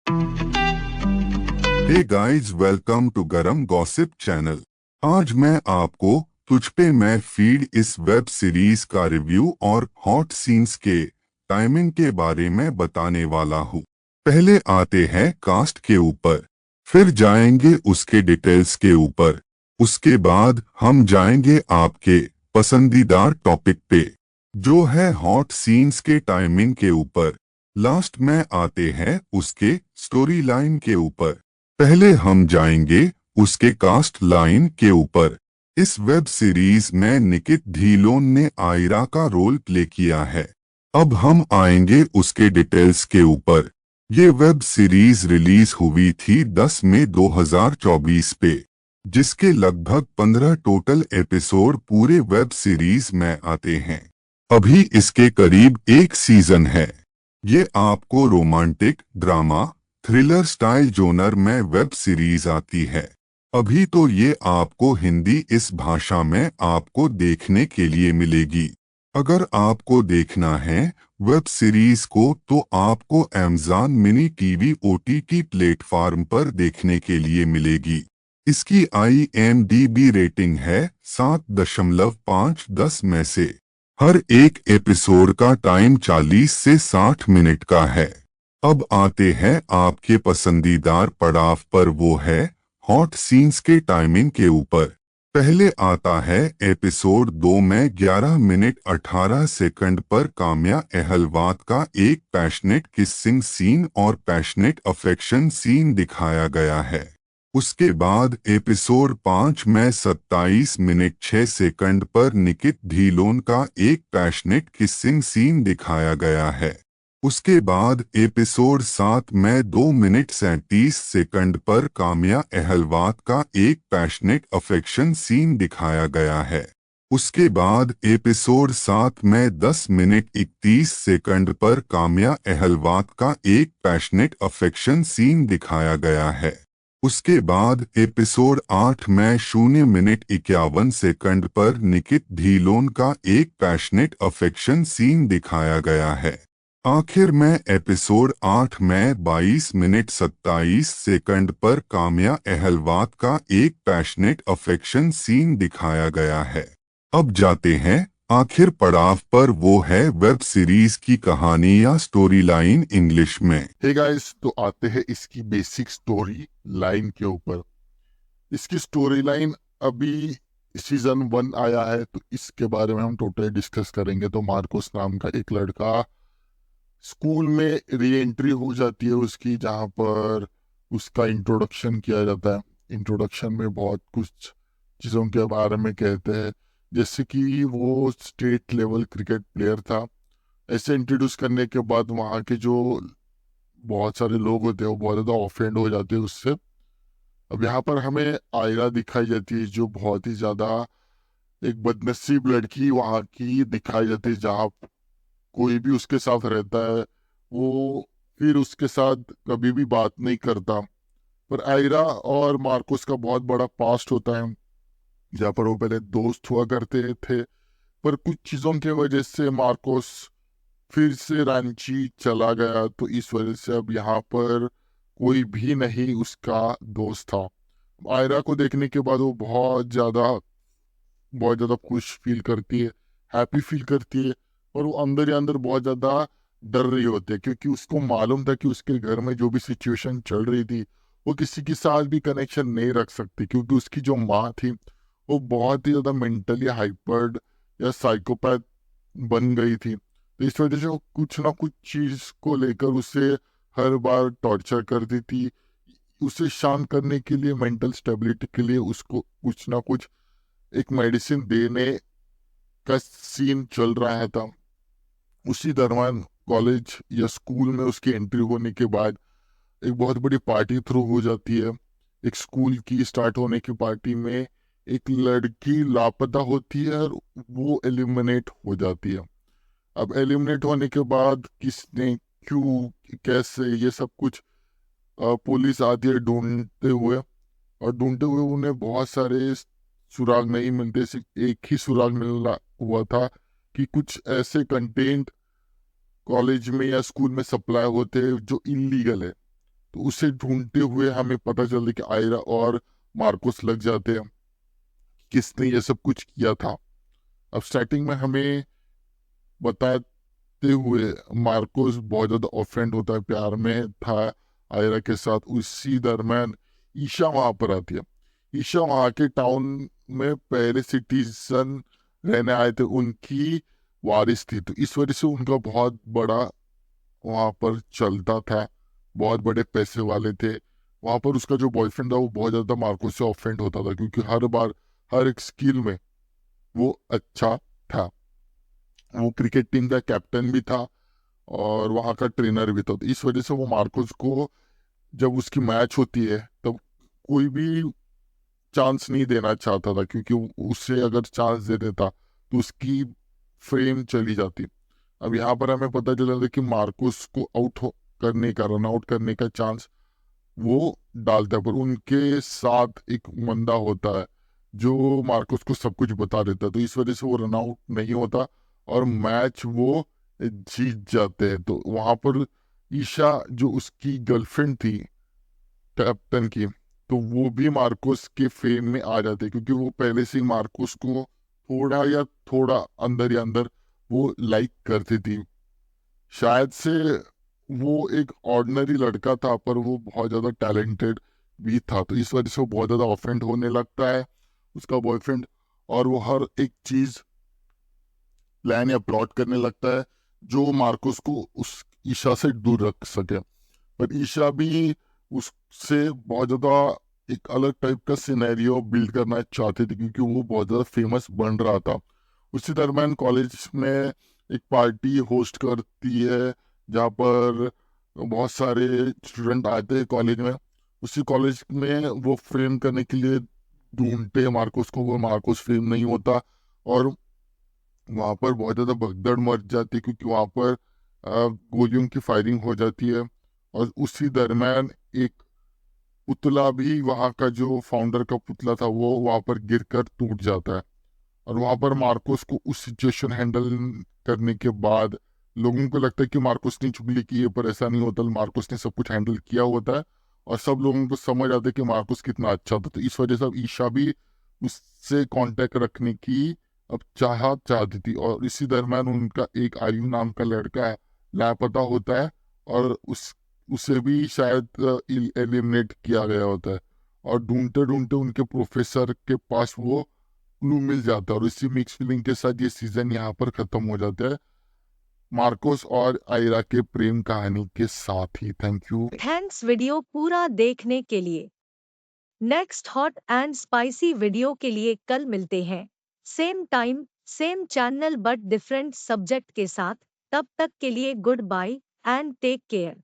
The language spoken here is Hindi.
हे गाइस, वेलकम टू गरम गॉसिप चैनल। आज मैं आपको तुझ पे मैं फीड इस वेब सीरीज का रिव्यू और हॉट सीन्स के टाइमिंग के बारे में बताने वाला हूँ। पहले आते हैं कास्ट के ऊपर, फिर जाएंगे उसके डिटेल्स के ऊपर, उसके बाद हम जाएंगे आपके पसंदीदा टॉपिक पे, जो है हॉट सीन्स के टाइमिंग के ऊपर। लास्ट में आते हैं उसके स्टोरी लाइन के ऊपर। पहले हम जाएंगे उसके कास्ट लाइन के ऊपर। इस वेब सीरीज में निकित ढिलोन ने आयरा का रोल प्ले किया है। अब हम आएंगे उसके डिटेल्स के ऊपर। ये वेब सीरीज रिलीज हुई थी 10 मई 2024 पे, जिसके लगभग 15 टोटल एपिसोड पूरे वेब सीरीज में आते हैं। अभी इसके करीब एक सीजन है। ये आपको romantic, drama, thriller style genre में वेब सीरीज आती है। अभी तो ये आपको हिंदी इस भाषा में आपको देखने के लिए मिलेगी। अगर आपको देखना है वेब सीरीज को तो आपको Amazon mini TV OTT platform पर देखने के लिए मिलेगी। इसकी IMDb रेटिंग है 7.5/10 में से। हर एक एपिसोड का टाइम 40 से 60 मिनट का है। अब आते हैं आपके पसंदीदार पड़ाव पर, वो है हॉट सीन्स के टाइमिंग के ऊपर। पहले आता है एपिसोड 2 में 11 मिनट 18 सेकंड पर काम्या अहलवात का एक पैशनेट किसिंग सीन और पैशनेट अफेक्शन सीन दिखाया गया है। उसके बाद एपिसोड 5 में 27 मिनट 6 सेकंड पर निकित ढिलोन का एक पैशनेट किसिंग सीन दिखाया गया है। उसके बाद एपिसोड 7 में 2 मिनट 37 सेकंड पर काम्या अहलवात का एक पैशनेट अफेक्शन सीन दिखाया गया है। उसके बाद एपिसोड 7 में 10 मिनट 31 सेकंड पर काम्या अहलवात का एक पैशनेट अफेक्शन सीन दिखाया गया है। उसके बाद एपिसोड 8 में 0 मिनट 51 सेकंड पर निकित ढिलोन का एक पैशनेट अफेक्शन सीन दिखाया गया है। आखिर में एपिसोड 8 में 22 मिनट 27 सेकंड पर काम्या अहलवात का एक पैशनेट अफेक्शन सीन दिखाया गया है। अब जाते हैं आखिर पड़ाव पर, वो है वेब सीरीज की कहानी या स्टोरी लाइन इंग्लिश में। हे गाइस, तो आते हैं इसकी बेसिक स्टोरी लाइन के ऊपर। इसकी स्टोरी लाइन अभी सीजन 1 आया है, तो इसके बारे में हम टोटली डिस्कस करेंगे। तो मार्कोस नाम का एक लड़का स्कूल में री एंट्री हो जाती है उसकी, जहाँ पर उसका इंट्रोडक्शन किया जाता है। इंट्रोडक्शन में बहुत कुछ चीज़ों के बारे में कहते हैं, जैसे कि वो स्टेट लेवल क्रिकेट प्लेयर था। ऐसे इंट्रोड्यूस करने के बाद वहाँ के जो बहुत सारे लोग होते हैं वो बहुत ज़्यादा ऑफेंड हो जाते हैं उससे। अब यहाँ पर हमें आयरा दिखाई जाती है, जो बहुत ही ज़्यादा एक बदनसीब लड़की वहाँ की दिखाई जाती है, जहाँ कोई भी उसके साथ रहता है वो फिर उसके साथ कभी भी बात नहीं करता। पर आयरा और मार्कोस का बहुत बड़ा पास्ट होता है, जहाँ पर वो पहले दोस्त हुआ करते थे। पर कुछ चीज़ों की वजह से मार्कोस फिर से रांची चला गया, तो इस वजह से अब यहाँ पर कोई भी नहीं उसका दोस्त था। आयरा को देखने के बाद वो बहुत ज़्यादा खुश फील करती है, हैप्पी फील करती है। और वो अंदर ही अंदर बहुत ज़्यादा डर रही होती है, क्योंकि उसको मालूम था कि उसके घर में जो भी सिचुएशन चल रही थी वो किसी के साथ भी कनेक्शन नहीं रख सकती, क्योंकि उसकी जो माँ थी वो बहुत ही ज़्यादा मेंटली हाइपर्ड या साइकोपैथ बन गई थी। तो इस वजह से वो कुछ ना कुछ चीज को लेकर उसे हर बार टॉर्चर करती थी। उसे शांत करने के लिए, मेंटल स्टेबिलिटी के लिए उसको कुछ ना कुछ एक मेडिसिन देने का सीन चल रहा था। उसी दरमियान कॉलेज या स्कूल में उसकी एंट्री होने के बाद एक बहुत बड़ी पार्टी थ्रू हो जाती है। एक स्कूल की स्टार्ट होने की पार्टी में एक लड़की लापता होती है और वो एलिमिनेट हो जाती है। अब एलिमिनेट होने के बाद किसने, क्यों, कैसे, ये सब कुछ पुलिस आती है ढूंढते हुए। और ढूंढते हुए उन्हें बहुत सारे सुराग नहीं मिलते, सिर्फ एक ही सुराग मिला हुआ था कि कुछ ऐसे कंटेंट कॉलेज में या स्कूल में सप्लाई होते हैं जो इलीगल है। तो उसे ढूंढते हुए हमें पता चलता है कि आयरा और मार्कोस लग जाते हैं, किसने ये सब कुछ किया था। अब स्टार्टिंग में हमें बताते हुए मार्कोस बहुत ज्यादा ऑफेंड होता है, प्यार में था आयरा के साथ। उसी दरम्यान ईशा वहां पर आती है। ईशा वहां के टाउन में पहले सिटीजन रहने आए थे, उनकी वारिस थी, तो इस वजह से उनका बहुत बड़ा वहां पर चलता था, बहुत बड़े पैसे वाले थे। वहां पर उसका जो बॉयफ्रेंड था वो बहुत ज्यादा मार्कोस से ऑफेंड होता था, क्योंकि हर बार हर एक स्किल में वो अच्छा था। वो क्रिकेट टीम का कैप्टन भी था और वहां का ट्रेनर भी था, तो इस वजह से वो मार्कोस को जब उसकी मैच होती है तब कोई भी चांस नहीं देना चाहता था, क्योंकि उसे अगर चांस दे देता तो उसकी फ्रेम चली जाती। अब यहाँ पर हमें पता चला था कि मार्कोस को करने का, रन आउट करने का चांस वो डालता है, पर उनके साथ एक बंदा होता है जो मार्कोस को सब कुछ बता देता है, तो इस वजह से वो रन आउट नहीं होता और मैच वो जीत जाते हैं। तो वहां पर ईशा जो उसकी गर्लफ्रेंड थी कैप्टन की, तो वो भी मार्कोस के फेम में आ जाते, क्योंकि वो पहले से ही मार्कोस को थोड़ा या थोड़ा अंदर या अंदर वो लाइक करती थी। शायद से वो एक ऑर्डिनरी लड़का था, पर वो बहुत ज्यादा टैलेंटेड भी था, तो इस वजह से वो बहुत ज्यादा ऑफेंड होने लगता है उसका बॉयफ्रेंड, और वो हर एक चीज प्लान या प्लॉट करने लगता है जो मार्कोस को उस ईशा से दूर रख सके। पर ईशा भी उससे बहुत ज्यादा एक अलग टाइप का सिनेरियो बिल्ड करना चाहती थी, क्योंकि वो बहुत ज्यादा फेमस बन रहा था। उसी दरम्यान कॉलेज में एक पार्टी होस्ट करती है जहाँ पर बहुत सारे स्टूडेंट आते हैं कॉलेज में। उसी कॉलेज में वो फ्रेम करने के लिए ढूंढते हैं मार्कोस को, वो मार्कोस फ्रेम नहीं होता और वहां पर बहुत ज्यादा भगदड़ मच जाती है, क्योंकि वहां पर गोलियों की फायरिंग हो जाती है। और उसी दरम्यान एक पुतला भी, वहां का जो फाउंडर का पुतला था वो वहां पर गिरकर टूट जाता है। और वहां पर मार्कोस को उस सिचुएशन हैंडल करने के बाद लोगों को लगता है कि मार्कोस ने चुगली की है, पर ऐसा नहीं होता, मार्कोस ने सब कुछ हैंडल किया होता है। और सब लोगों को समझ आता है कि मार्कोस कितना अच्छा था, तो इस वजह से अब ईशा भी उससे कांटेक्ट रखने की अब चाहती थी। और इसी दरम्यान उनका एक आयु नाम का लड़का है, लापता होता है, और उसे भी शायद एलिमिनेट किया गया होता है। और ढूंढते ढूंढते उनके प्रोफेसर के पास वो क्लू मिल जाता है, और इसी मिक्स फीलिंग के साथ ये सीजन यहाँ पर खत्म हो जाता है, मार्कोस और आयरा के प्रेम कहानी के साथ ही। Thank you. थैंक्स वीडियो पूरा देखने के लिए। Next hot and spicy video के लिए कल मिलते हैं, same time same channel but different subject के साथ। तब तक के लिए goodbye and take care.